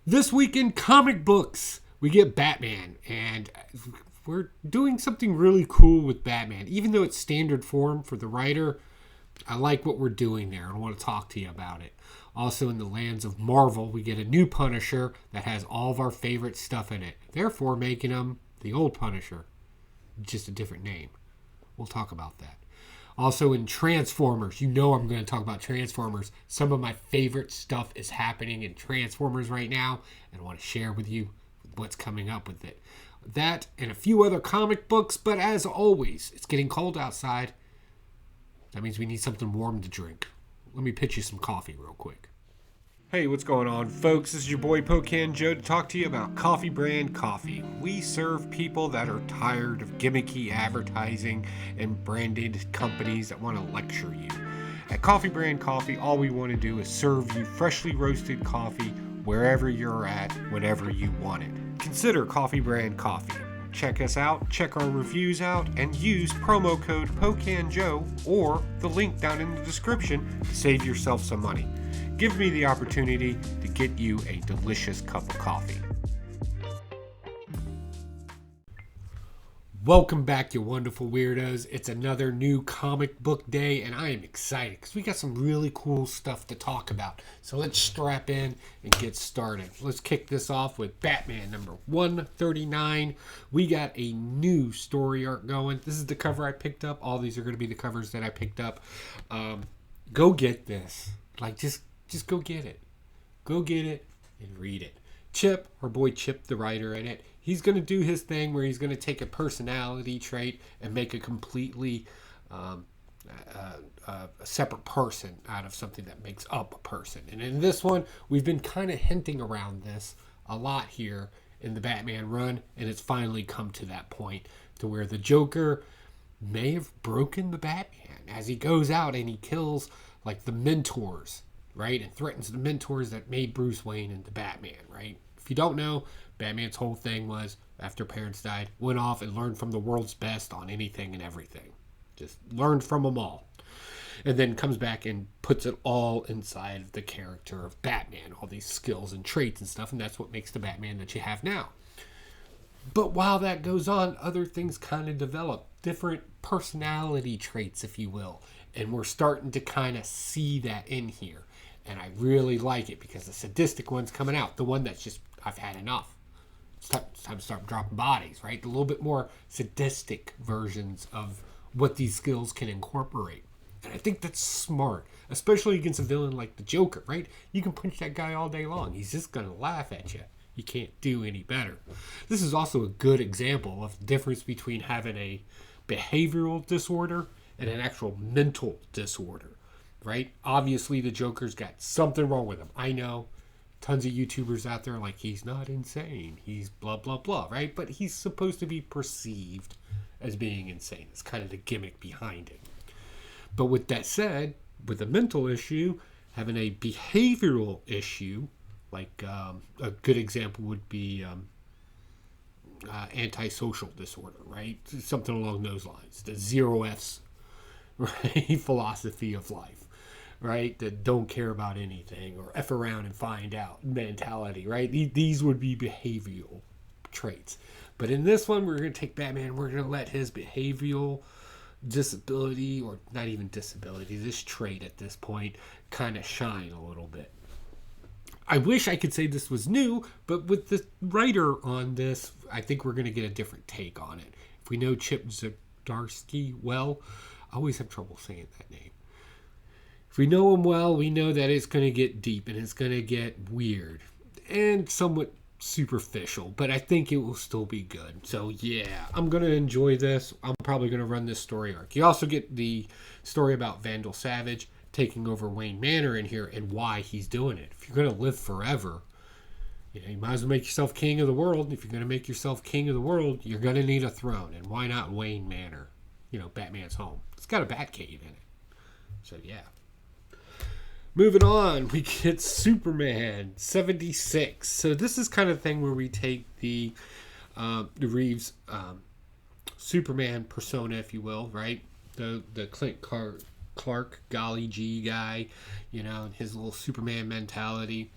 This week in comic books, we get Batman, and we're doing something really cool with Batman. Even though it's standard form for the writer, I like what we're doing there and I want to talk to you about it. Also, in the lands of Marvel, we get a new Punisher that has all of our favorite stuff in it, therefore making him the old Punisher, just a different name. We'll talk about that. Also in Transformers, you know I'm going to talk about Transformers. Some of my favorite stuff is happening in Transformers right now, and I want to share with you what's coming up with it. That and a few other comic books, but as always, it's getting cold outside. That means we need something warm to drink. Let me pitch you some coffee real quick. Hey, what's going on, folks? This is your boy Pocan Joe to talk to you about Coffee Brand Coffee. We serve people that are tired of gimmicky advertising and branded companies that want to lecture you. At Coffee Brand Coffee, all we want to do is serve you freshly roasted coffee wherever you're at, whenever you want it. Consider Coffee Brand Coffee. Check us out, check our reviews out, and use promo code POCANJOE or the link down in the description to save yourself some money. Give me the opportunity to get you a delicious cup of coffee. Welcome back, you wonderful weirdos. It's another new comic book day, and I am excited because we got some really cool stuff to talk about. So let's strap in and get started. Let's kick this off with Batman number 139. We got a new story arc going. This is the cover I picked up. All these are going to be the covers that I picked up. Go get this. Just go get it. Go get it and read it. Chip, our boy Chip, the writer in it, he's going to do his thing where he's going to take a personality trait and make a completely a separate person out of something that makes up a person. And in this one, we've been kind of hinting around this a lot here in the Batman run, and it's finally come to that point to where the Joker may have broken the Batman as he goes out and he kills like the mentors, right? And threatens the mentors that made Bruce Wayne into Batman, right? If you don't know, Batman's whole thing was, after parents died, went off and learned from the world's best on anything and everything. Just learned from them all. And then comes back and puts it all inside of the character of Batman, all these skills and traits and stuff, and that's what makes the Batman that you have now. But while that goes on, other things kind of develop. Different personality traits, if you will. And we're starting to kind of see that in here. And I really like it because the sadistic one's coming out. The one that's just, I've had enough. It's time to start dropping bodies, right? A little bit more sadistic versions of what these skills can incorporate. And I think that's smart, especially against a villain like the Joker, right? You can punch that guy all day long. He's just going to laugh at you. You can't do any better. This is also a good example of the difference between having a behavioral disorder and an actual mental disorder. Right? Obviously, the Joker's got something wrong with him. I know tons of YouTubers out there are like, he's not insane. He's blah, blah, blah, right? But he's supposed to be perceived as being insane. It's kind of the gimmick behind it. But with that said, with a mental issue, having a behavioral issue, like a good example would be antisocial disorder, right? Something along those lines. The 0 F's, right? Philosophy of life. Right, that don't care about anything or F around and find out mentality, right? These would be behavioral traits. But in this one, we're going to take Batman, we're going to let his behavioral disability, or not even disability, this trait at this point, kind of shine a little bit. I wish I could say this was new, but with the writer on this, I think we're going to get a different take on it. If we know Chip Zdarsky well, I always have trouble saying that name. If we know him well, we know that it's going to get deep and it's going to get weird and somewhat superficial, but I think it will still be good. So yeah, I'm going to enjoy this. I'm probably going to run this story arc. You also get the story about Vandal Savage taking over Wayne Manor in here and why he's doing it. If you're going to live forever, you might as well make yourself king of the world. If you're going to make yourself king of the world, you're going to need a throne. And why not Wayne Manor? Batman's home. It's got a Batcave in it. So yeah. Moving on, we get Superman 76. So this is kind of thing where we take the Reeves Superman persona, if you will, right? The Clint Clark golly gee guy, and his little Superman mentality.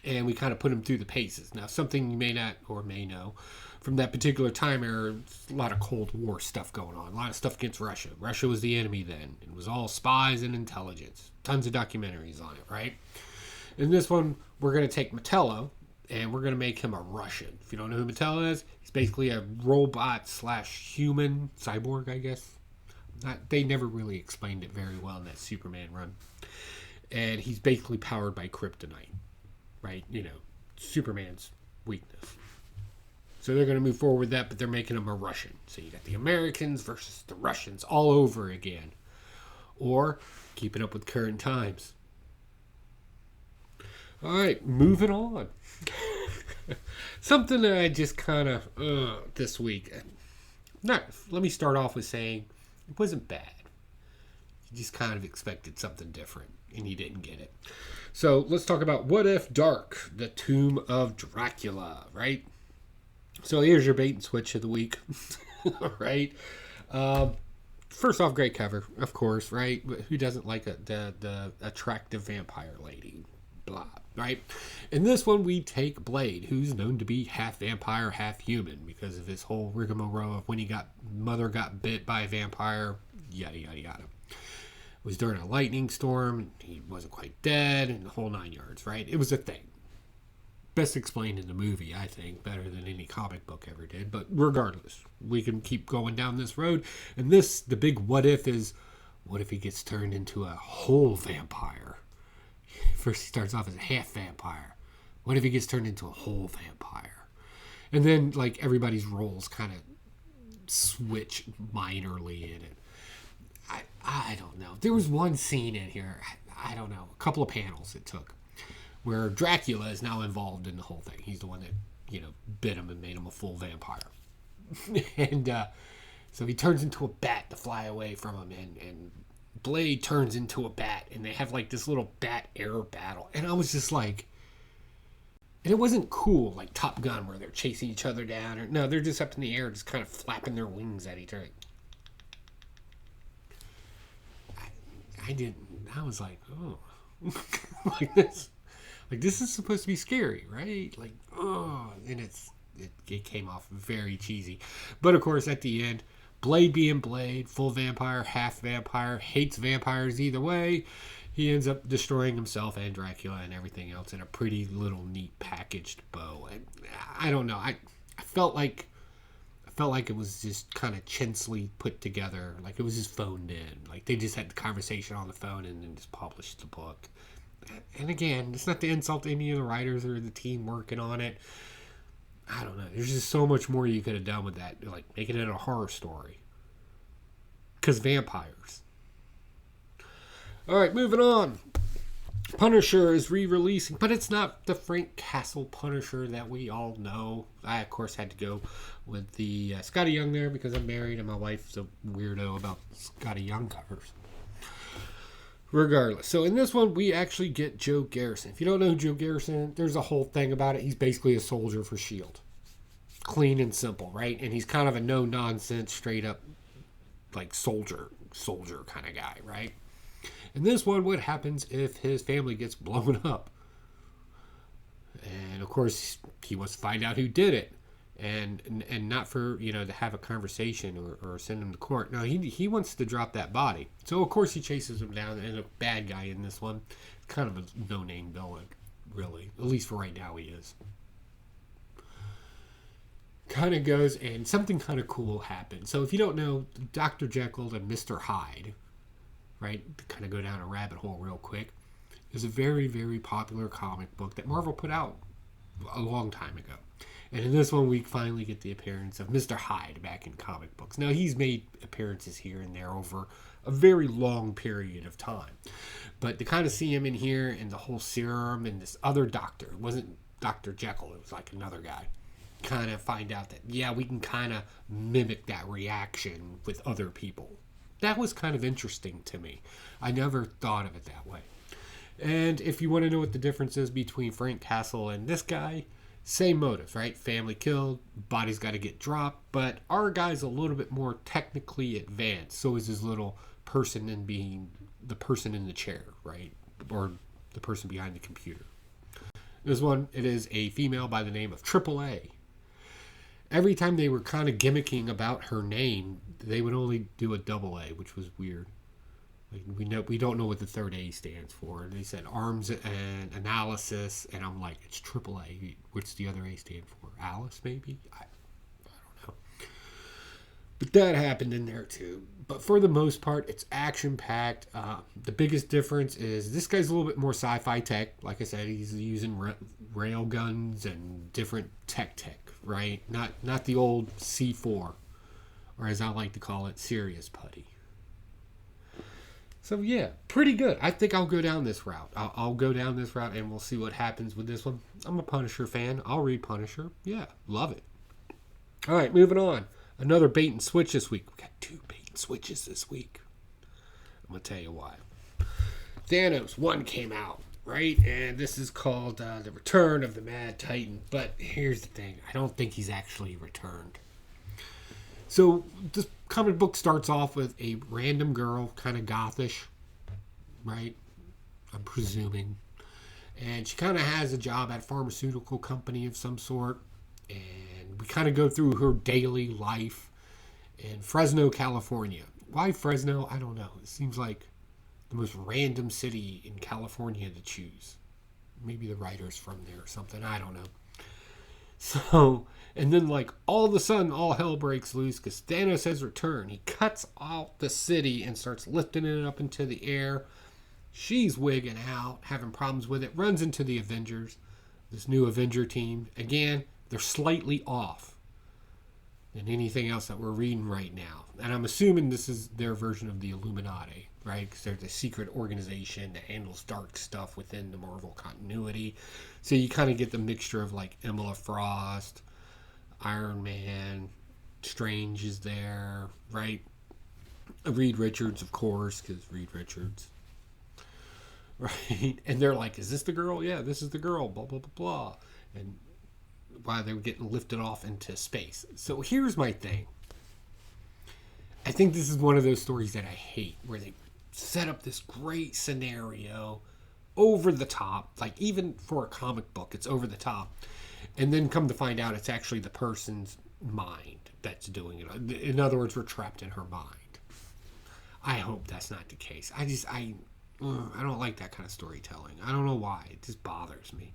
and we kind of put him through the paces. Now, something you may not or may know from that particular time era, a lot of Cold War stuff going on, a lot of stuff against Russia. Russia was the enemy then. It was all spies and intelligence. Tons of documentaries on it, right? In this one, we're going to take Metello, and we're going to make him a Russian. If you don't know who Metello is, he's basically a robot / human cyborg, I guess. They never really explained it very well in that Superman run. And he's basically powered by kryptonite, right? You know, Superman's weakness. So they're going to move forward with that, but they're making him a Russian. So you got the Americans versus the Russians all over again. Or keeping up with current times. All right, moving on. Something that I just kind of, this week. Let me start off with saying it wasn't bad. You just kind of expected something different, and you didn't get it. So let's talk about What If Dark, the Tomb of Dracula, right? So here's your bait and switch of the week, right? First off, great cover, of course, right? But who doesn't like the attractive vampire lady? Blah, right? In this one, we take Blade, who's known to be half vampire, half human, because of his whole rigmarole of when mother got bit by a vampire, yada, yada, yada. It was during a lightning storm, he wasn't quite dead, and the whole 9 yards, right? It was a thing. Best explained in the movie, I think, better than any comic book ever did. But regardless, we can keep going down this road. And the big what if is, what if he gets turned into a whole vampire? First he starts off as a half vampire. What if he gets turned into a whole vampire? And then, like, everybody's roles kind of switch minorly in it. I don't know. There was one scene in here, I don't know, a couple of panels it took, where Dracula is now involved in the whole thing. He's the one that, bit him and made him a full vampire. And so he turns into a bat to fly away from him, and Blade turns into a bat, and they have like this little bat air battle. And I was just like, and it wasn't cool like Top Gun where they're chasing each other down. Or no, they're just up in the air, just kind of flapping their wings at each other. I was like, oh, like this. Like, this is supposed to be scary, right? Like, oh, and it came off very cheesy. But, of course, at the end, Blade being Blade, full vampire, half vampire, hates vampires either way, he ends up destroying himself and Dracula and everything else in a pretty little neat packaged bow. And I don't know. I felt like it was just kind of chintzy put together. Like, it was just phoned in. Like, they just had the conversation on the phone and then just published the book. And again, it's not to insult any of the writers or the team working on it. I don't know. There's just so much more you could have done with that. Like, making it a horror story. Because vampires. Alright, moving on. Punisher is re-releasing, but it's not the Frank Castle Punisher that we all know. I, of course, had to go with the Scotty Young there because I'm married and my wife's a weirdo about Scotty Young covers. Regardless. So in this one, we actually get Joe Garrison. If you don't know who Joe Garrison is, there's a whole thing about it. He's basically a soldier for S.H.I.E.L.D. Clean and simple, right? And he's kind of a no-nonsense, straight-up, like, soldier kind of guy, right? In this one, what happens if his family gets blown up? And, of course, he wants to find out who did it. And not for, to have a conversation or send him to court. No, he wants to drop that body. So, of course, he chases him down. And a bad guy in this one. Kind of a no-name villain, really. At least for right now, he is. Kind of goes, and something kind of cool happens. So, if you don't know, Dr. Jekyll and Mr. Hyde, right, to kind of go down a rabbit hole real quick, is a very, very popular comic book that Marvel put out a long time ago. And in this one, we finally get the appearance of Mr. Hyde back in comic books. Now, he's made appearances here and there over a very long period of time. But to kind of see him in here and the whole serum and this other doctor, it wasn't Dr. Jekyll, it was like another guy. Kind of find out that, yeah, we can kind of mimic that reaction with other people. That was kind of interesting to me. I never thought of it that way. And if you want to know what the difference is between Frank Castle and this guy, same motive, right? Family killed, body's got to get dropped, but our guy's a little bit more technically advanced. So is his little person in being the person in the chair, right? Or the person behind the computer. This one, it is a female by the name of AAA. Every time they were kind of gimmicking about her name, they would only do a double A, which was weird. Like we don't know what the third A stands for. They said arms and analysis, and I'm like, it's AAA. What's the other A stand for? Alice, maybe? I don't know. But that happened in there too. But for the most part, it's action-packed. The biggest difference is this guy's a little bit more sci-fi tech. Like I said, he's using rail guns and different tech, right? Not the old C4, or as I like to call it, serious putty. So yeah, pretty good. I think I'll go down this route. I'll go down this route and we'll see what happens with this one. I'm a Punisher fan. I'll read Punisher. Yeah, love it. All right, moving on. Another bait and switch this week. We got 2 bait and switches this week. I'm going to tell you why. Thanos 1 came out, right? And this is called The Return of the Mad Titan. But here's the thing. I don't think he's actually returned. So this comic book starts off with a random girl, kind of gothish, right? I'm presuming. And she kind of has a job at a pharmaceutical company of some sort. And we kind of go through her daily life in Fresno, California. Why Fresno? I don't know. It seems like the most random city in California to choose. Maybe the writer's from there or something. I don't know. So, and then like all of a sudden, all hell breaks loose because Thanos has returned. He cuts out the city and starts lifting it up into the air. She's wigging out, having problems with it. Runs into the Avengers, this new Avenger team. Again, they're slightly off than anything else that we're reading right now. And I'm assuming this is their version of the Illuminati, right? Because they're the secret organization that handles dark stuff within the Marvel continuity. So you kind of get the mixture of like Emma Frost, Iron Man, Strange is there, right? Reed Richards, of course, because Reed Richards. Right? And they're like, is this the girl? Yeah, this is the girl, blah, blah, blah, blah. And while they were getting lifted off into space. So here's my thing. I think this is one of those stories that I hate, where they set up this great scenario over the top, like even for a comic book, it's over the top, and then come to find out it's actually the person's mind that's doing it. In other words, we're trapped in her mind. I hope that's not the case. I don't like that kind of storytelling. I don't know why. It just bothers me.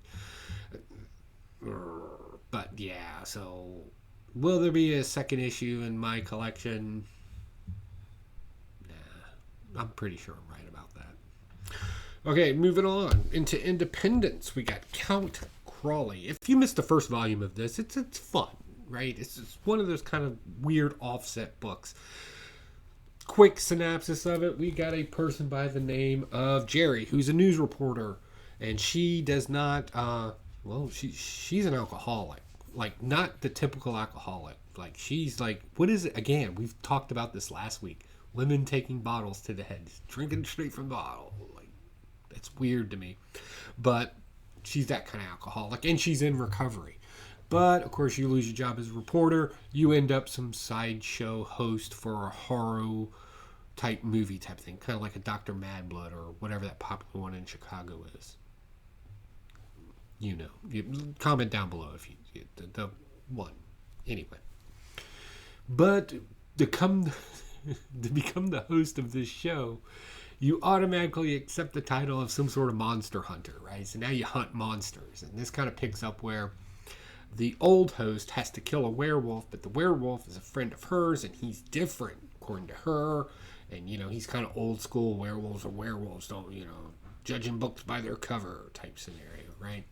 But yeah, so will there be a second issue in my collection? Nah, I'm pretty sure I'm right about that. Okay, moving on into Independence. We got Count Crawley. If you missed the first volume of this, it's fun, right? It's one of those kind of weird offset books. Quick synopsis of it. We got a person by the name of Jerry, who's a news reporter, and she does not... she's an alcoholic. Like, not the typical alcoholic. Like, she's like, what is it? Again, we've talked about this last week. Women taking bottles to the head. Drinking straight from the bottle. Like, that's weird to me. But she's that kind of alcoholic. And she's in recovery. But, of course, you lose your job as a reporter. You end up some sideshow host for a horror type movie type thing. Kind of like a Dr. Madblood or whatever that popular one in Chicago is. You know, comment down below if you the one. Anyway, but to become the host of this show, you automatically accept the title of some sort of monster hunter, right? So now you hunt monsters, and this kind of picks up where the old host has to kill a werewolf, but the werewolf is a friend of hers, and he's different according to her. And you know, he's kind of old school. Werewolves are werewolves, don't judging books by their cover type scenario, right?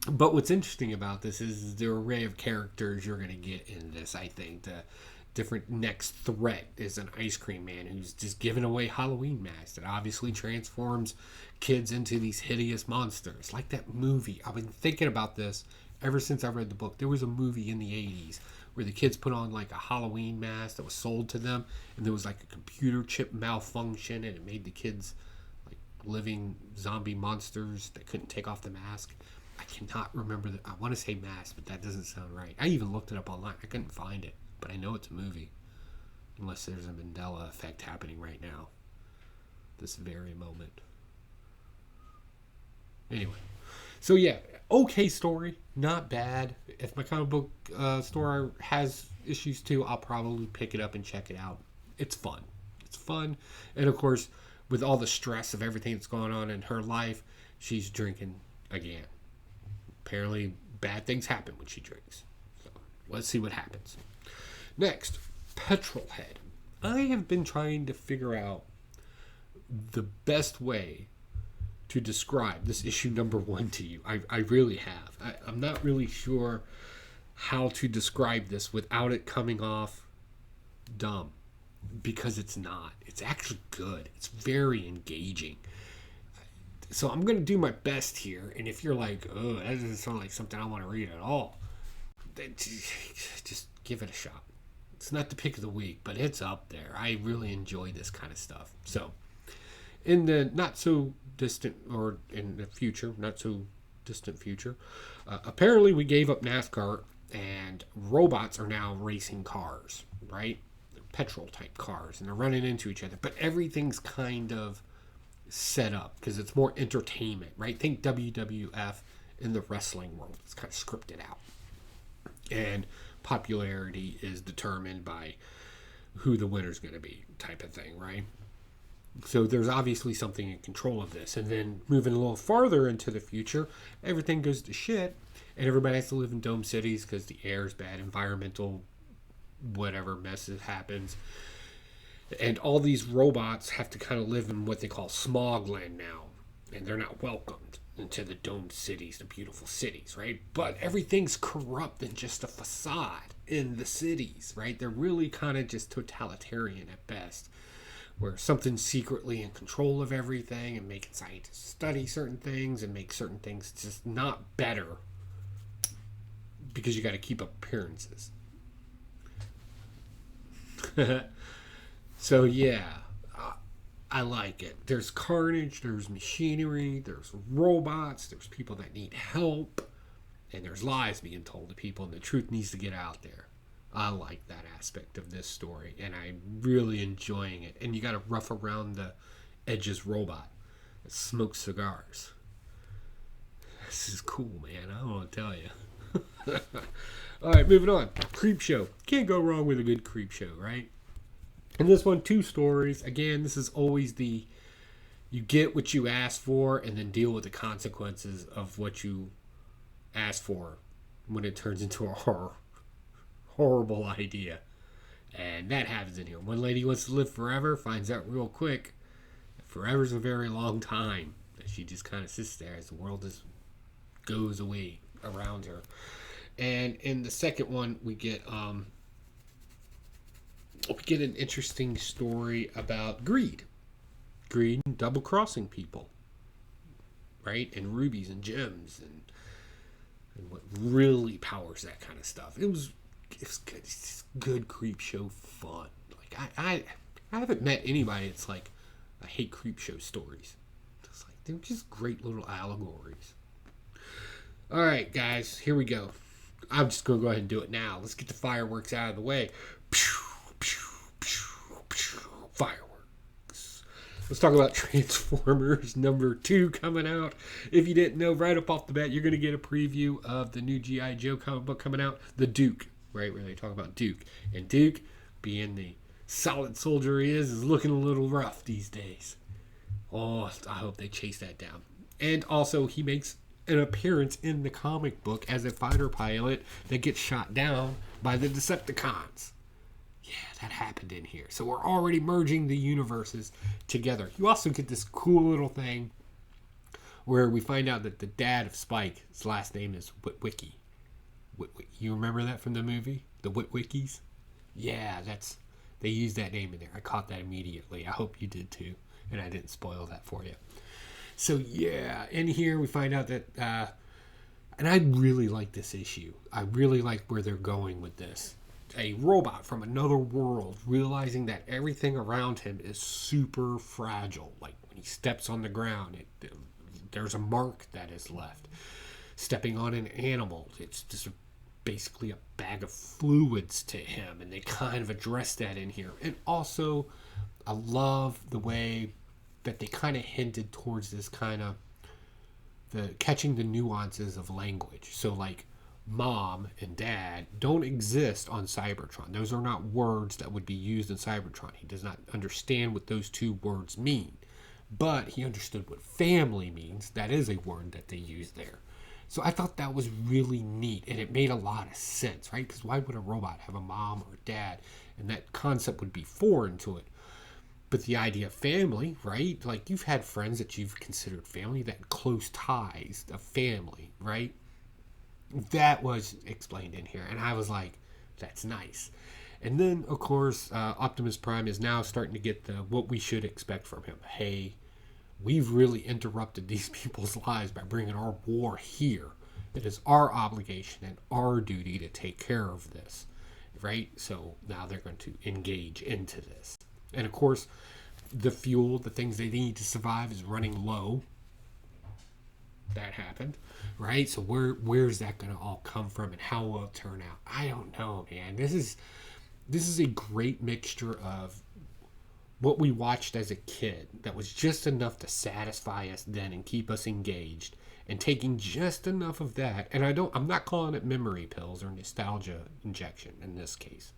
But what's interesting about this is the array of characters you're going to get in this. I think the different next threat is an ice cream man who's just giving away Halloween masks that obviously transforms kids into these hideous monsters. Like that movie. I've been thinking about this ever since I read the book. There was a movie in the 80s where the kids put on like a Halloween mask that was sold to them, and there was like a computer chip malfunction, and it made the kids living zombie monsters that couldn't take off the mask. I cannot remember I want to say mask, but that doesn't sound right. I even looked it up online. I couldn't find it, but I know it's a movie. Unless there's a Mandela effect happening right now. This very moment. Anyway, so yeah, okay story, not bad. If my comic book store has issues too, I'll probably pick it up and check it out. It's fun. It's fun. And of course, with all the stress of everything that's going on in her life, she's drinking again. Apparently, bad things happen when she drinks. So let's see what happens. Next, Petrolhead. I have been trying to figure out the best way to describe this issue number 1 to you. I really have. I'm not really sure how to describe this without it coming off dumb, because it's not. It's actually good. It's very engaging. So I'm going to do my best here, and if you're like, oh, that doesn't sound like something I want to read at all, then just give it a shot. It's not the pick of the week, but it's up there. I really enjoy this kind of stuff. So in the not so distant, or in the future, not so distant future, apparently we gave up NASCAR and robots are now racing cars, right? Petrol type cars, and they're running into each other, but everything's kind of set up because it's more entertainment, right? Think WWF in the wrestling world. It's kind of scripted out, and popularity is determined by who the winner's going to be, type of thing, right? So there's obviously something in control of this. And then moving a little farther into the future, everything goes to shit, and everybody has to live in dome cities because the air is bad, environmental whatever messes happens. And all these robots have to kind of live in what they call smogland now, and they're not welcomed into the domed cities, the beautiful cities, right? But everything's corrupt and just a facade in the cities, right? They're really kind of just totalitarian at best, where something's secretly in control of everything and making scientists study certain things and make certain things just not better because you got to keep up appearances. So yeah, I like it. There's carnage, there's machinery, there's robots, there's people that need help, and there's lies being told to people, and the truth needs to get out there. I like that aspect of this story, and I'm really enjoying it. And you got a rough around the edges robot that smokes cigars. This is cool, man. I don't want to tell you. All right, moving on. Creep show. Can't go wrong with a good creep show, right? And this one, 2 stories. Again, this is always the you get what you ask for and then deal with the consequences of what you ask for when it turns into a horrible idea. And that happens in here. One lady wants to live forever, finds out real quick that forever's a very long time. That she just kind of sits there as the world just goes away around her. And in the second one, we get an interesting story about greed and double crossing people, right? And rubies and gems and what really powers that kind of stuff. It's good. It's good creep show fun. Like I haven't met anybody that's like, I hate creep show stories. It's like they're just great little allegories. All right, guys, here we go. I'm just gonna go ahead and do it now. Let's get the fireworks out of the way. Fireworks. Let's talk about Transformers number 2 coming out. If you didn't know, right up off the bat, you're going to get a preview of the new G.I. Joe comic book coming out, The Duke, right, where they talk about Duke. And Duke, being the solid soldier he is looking a little rough these days. Oh, I hope they chase that down. And also, he makes an appearance in the comic book as a fighter pilot that gets shot down by the Decepticons. Yeah, that happened in here. So we're already merging the universes together. You also get this cool little thing where we find out that the dad of Spike, his last name is Witwicky. You remember that from the movie? The Witwickies? Yeah, they used that name in there. I caught that immediately. I hope you did too. And I didn't spoil that for you. So yeah, in here we find out that, and I really like this issue. I really like where they're going with this. A robot from another world realizing that everything around him is super fragile. Like when he steps on the ground, there's a mark that is left. Stepping on an animal, it's just basically a bag of fluids to him, and they kind of address that in here. And also, I love the way that they kind of hinted towards this kind of the catching the nuances of language. So like mom and dad don't exist on Cybertron. Those are not words that would be used in Cybertron. He does not understand what those two words mean, but he understood what family means. That is a word that they use there. So I thought that was really neat, and it made a lot of sense, right? Because why would a robot have a mom or a dad? And that concept would be foreign to it. But the idea of family, right? Like you've had friends that you've considered family, that close ties of family, right? That was explained in here, and I was like, that's nice. And then, of course, Optimus Prime is now starting to get the what we should expect from him. Hey, we've really interrupted these people's lives by bringing our war here. It is our obligation and our duty to take care of this, right? So now they're going to engage into this. And of course, the fuel, the things they need to survive is running low. That happened, right? So where's that going to all come from, and how will it turn out? I don't know, man. This is a great mixture of what we watched as a kid that was just enough to satisfy us then and keep us engaged, and taking just enough of that. And I'm not calling it memory pills or nostalgia injection in this case,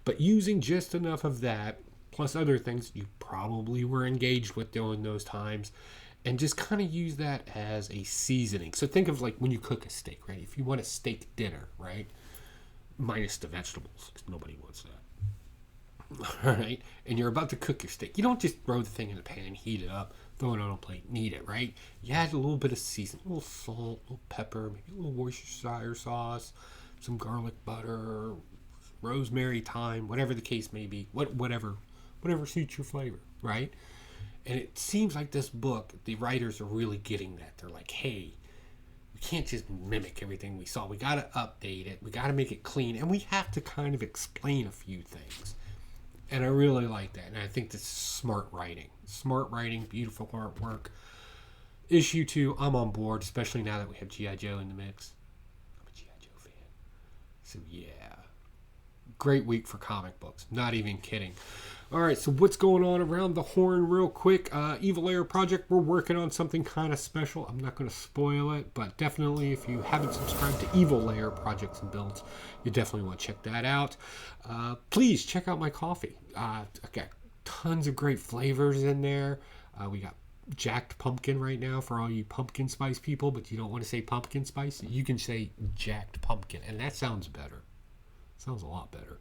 but using just enough of that plus other things you probably were engaged with during those times, and just kind of use that as a seasoning. So think of like when you cook a steak, right? If you want a steak dinner, right? Minus the vegetables, because nobody wants that. All right? And you're about to cook your steak. You don't just throw the thing in the pan, heat it up, throw it on a plate, and eat it, right? You add a little bit of seasoning, a little salt, a little pepper, maybe a little Worcestershire sauce, some garlic butter, rosemary, thyme, whatever the case may be, whatever suits your flavor, right? And it seems like this book, the writers are really getting that. They're like, hey, we can't just mimic everything we saw. We got to update it. We got to make it clean. And we have to kind of explain a few things. And I really like that. And I think this is smart writing. Smart writing, beautiful artwork. Issue 2, I'm on board, especially now that we have G.I. Joe in the mix. I'm a G.I. Joe fan. So, yeah. Great week for comic books. Not even kidding. All right, so what's going on around the horn real quick? Evil Lair Project, we're working on something kind of special. I'm not going to spoil it, but definitely if you haven't subscribed to Evil Lair Projects and Builds, you definitely want to check that out. Please check out my coffee. I've got tons of great flavors in there. We got jacked pumpkin right now for all you pumpkin spice people, but you don't want to say pumpkin spice. You can say jacked pumpkin, and that sounds better. Sounds a lot better.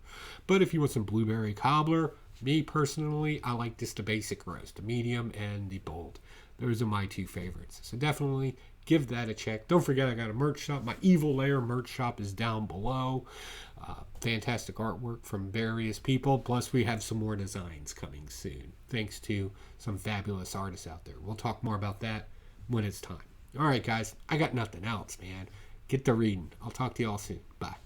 But if you want some blueberry cobbler, me personally, I like just the basic roast, the medium and the bold. Those are my two favorites. So definitely give that a check. Don't forget I got a merch shop. My Evil Lair merch shop is down below. Fantastic artwork from various people. Plus we have some more designs coming soon, thanks to some fabulous artists out there. We'll talk more about that when it's time. All right, guys. I got nothing else, man. Get to reading. I'll talk to y'all soon. Bye.